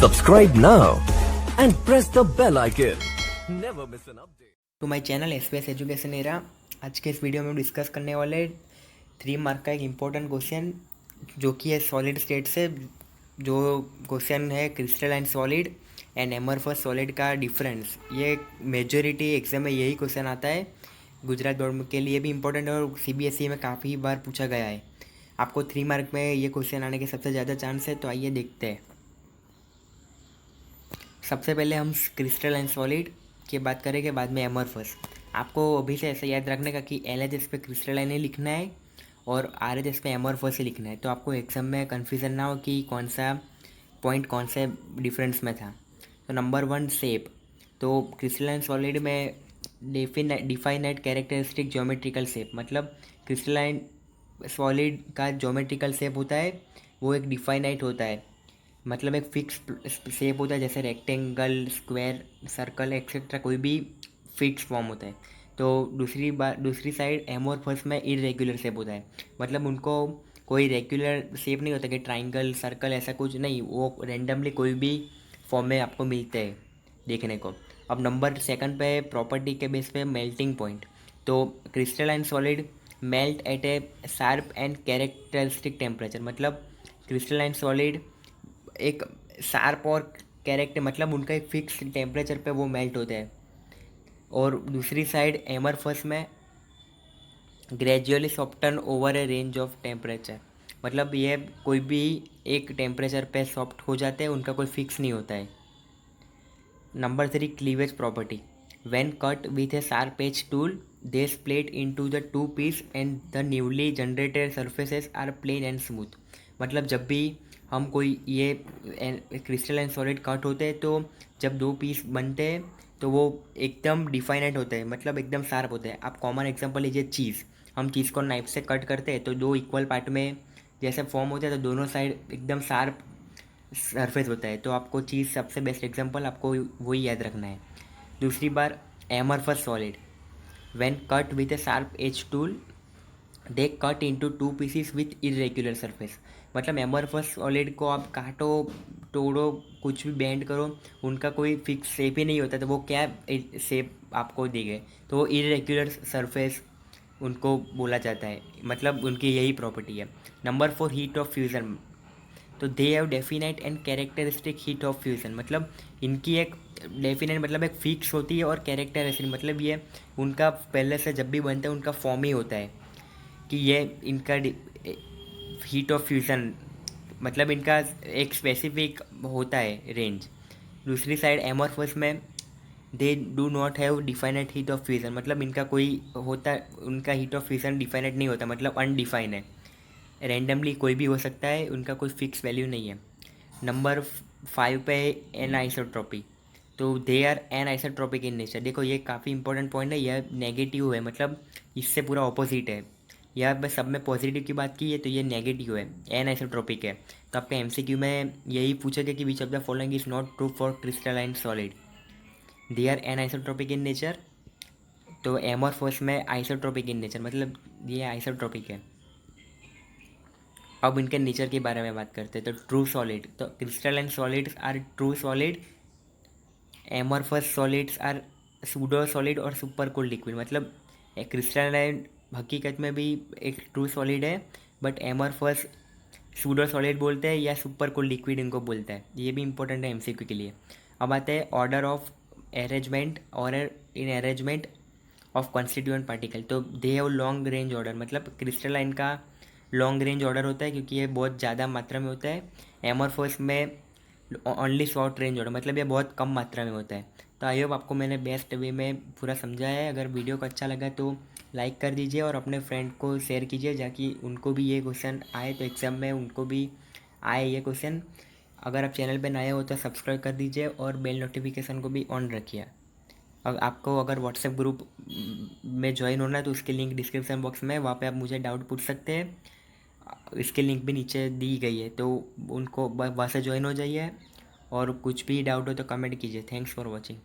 Subscribe now and press the bell icon. Never miss an update. To my channel SBS education era. आज के इस video में हम discuss करने वाले 3 मार्क का एक इम्पोर्टेंट क्वेश्चन जो कि है सॉलिड स्टेट से। जो क्वेश्चन है crystalline solid and amorphous solid का डिफरेंस। ये मेजोरिटी एग्जाम में यही क्वेश्चन आता है। गुजरात बोर्ड के लिए भी इम्पोर्टेंट है और CBSE में काफ़ी बार पूछा गया है। आपको 3 मार्क में ये क्वेश्चन आने के सबसे ज़्यादा चांस है, तो आइए देखते हैं। सबसे पहले हम क्रिस्टलाइन सॉलिड की बात करेंगे, बाद में एमरफस। आपको अभी से ऐसा याद रखने का कि LHS पे क्रिस्टलाइन ही लिखना है और RHS पे एमरफस ही लिखना है, तो आपको एग्जाम में कन्फ्यूज़न ना हो कि कौन सा पॉइंट कौन से डिफरेंस में था। तो नंबर 1 शेप। तो क्रिस्टलाइन सॉलिड में डिफाइनाइट कैरेक्टरिस्टिक ज्योमेट्रिकल शेप, मतलब क्रिस्टलाइन सॉलिड का ज्योमेट्रिकल शेप होता है वो एक डिफाइनाइट होता है, मतलब एक फिक्स शेप होता है, जैसे रेक्टेंगल, स्क्वायर, सर्कल एक्सेट्रा, कोई भी फिक्स फॉर्म होता है। तो दूसरी साइड एमोरफस में इरेगुलर शेप होता है, मतलब उनको कोई रेगुलर शेप नहीं होता कि ट्राइंगल, सर्कल, ऐसा कुछ नहीं, वो रेंडमली कोई भी फॉर्म में आपको मिलते हैं देखने को। अब नंबर 2 पे प्रॉपर्टी के बेस पे मेल्टिंग पॉइंट। तो crystalline solid melt eight A sharp and characteristic temperature, मतलब क्रिस्टलाइन सॉलिड एक शार्प और कैरेक्टर, मतलब उनका एक फिक्स टेम्परेचर पे वो मेल्ट होते हैं। और दूसरी साइड एमरफस में gradually soften over A range of temperature, मतलब ये कोई भी एक टेम्परेचर पे सॉफ्ट हो जाते हैं, उनका कोई फिक्स नहीं होता है। Number 3 cleavage property. When cut with a sharp edge tool they split into the 2 piece and the newly generated surfaces are plane and smooth, मतलब जब भी हम कोई ये क्रिस्टलाइन सॉलिड कट होते हैं तो जब 2 पीस बनते हैं तो वो एकदम डिफाइनेट होते हैं, मतलब एकदम शार्प होते हैं। आप कॉमन एग्जांपल लीजिए चीज़। हम चीज़ को नाइफ से कट करते हैं तो 2 इक्वल पार्ट में जैसे फॉर्म होते हैं, तो दोनों साइड एकदम शार्प सरफेस होता है। तो आपको चीज़ सबसे बेस्ट एग्जांपल, आपको वही याद रखना है। दूसरी बार amorphous solid when cut with a sharp edge tool they cut into 2 pieces with irregular surface, मतलब एमरफस सॉलिड को आप काटो, तोड़ो, कुछ भी बेंड करो, उनका कोई फिक्स शेप ही नहीं होता, तो वो क्या शेप आपको दी गए, तो वो इरेग्युलर सरफेस उनको बोला जाता है, मतलब उनकी यही प्रॉपर्टी है। Number 4 heat of fusion. तो they have definite and characteristic heat of fusion, मतलब इनकी एक डेफिनेट मतलब एक फिक्स होती है और कैरेक्टरिस्टिक मतलब ये उनका पहले से जब भी बनता है उनका फॉर्म ही होता है कि ये इनका हीट ऑफ फ्यूज़न, मतलब इनका एक स्पेसिफिक होता है रेंज। दूसरी साइड एमॉर्फस में they do not have definite heat of fusion, मतलब इनका कोई होता, उनका हीट ऑफ फ्यूज़न डिफाइनेट नहीं होता, मतलब अनडिफाइन है, रैंडमली कोई भी हो सकता है, उनका कोई फिक्स वैल्यू नहीं है। नंबर 5 पे एन आइसोट्रॉपी। तो they are anisotropic in nature. देखो ये काफ़ी इंपॉर्टेंट पॉइंट है, यह नेगेटिव है, मतलब इससे पूरा ऑपोजिट है। यह बस सब में पॉजिटिव की बात की है तो ये नेगेटिव है, एन आइसोट्रॉपिक है। तो आपका MCQ में यही पूछेगा कि which of the following is not true for crystalline solid. They are anisotropic in nature. तो एमॉर्फस में आइसोट्रॉपिक इन नेचर, मतलब ये आइसोट्रॉपिक है। अब इनके नेचर के बारे में बात करते हैं। तो ट्रू सॉलिड, तो crystalline solids are true solid, amorphous solids are pseudo solid और सुपर कूल्ड लिक्विड, मतलब क्रिस्टलाइन हकीकत में भी एक ट्रू सॉलिड है, बट एमॉर्फस सूडो सॉलिड बोलते हैं या सुपर कूल्ड लिक्विड इनको बोलता है। ये भी इंपॉर्टेंट है MCQ के लिए। अब आते हैं ऑर्डर ऑफ अरेंजमेंट और इन अरेंजमेंट ऑफ कॉन्स्टिट्यूएंट पार्टिकल। तो they have long range order, मतलब क्रिस्टलाइन का लॉन्ग रेंज ऑर्डर होता है क्योंकि ये बहुत ज़्यादा मात्रा में होता है। एमॉर्फस में ओनली शॉर्ट रेंज ऑर्डर, मतलब ये बहुत कम मात्रा में होता है। तो आई होप आपको मैंने बेस्ट वे में पूरा समझाया है। अगर वीडियो को अच्छा लगा तो लाइक कर दीजिए और अपने फ्रेंड को शेयर कीजिए ताकि उनको भी ये क्वेश्चन आए, तो एग्ज़ाम में उनको भी आए ये क्वेश्चन। अगर आप चैनल पर नए हो तो सब्सक्राइब कर दीजिए और बेल नोटिफिकेशन को भी ऑन रखिए। अब आपको अगर व्हाट्सएप ग्रुप में ज्वाइन होना है तो उसकी लिंक डिस्क्रिप्शन बॉक्स में, वहाँ पे आप मुझे डाउट पूछ सकते हैं। इसकी लिंक भी नीचे दी गई है, तो उनको वहाँ से ज्वाइन हो जाइए और कुछ भी डाउट हो तो कमेंट कीजिए। Thanks for watching.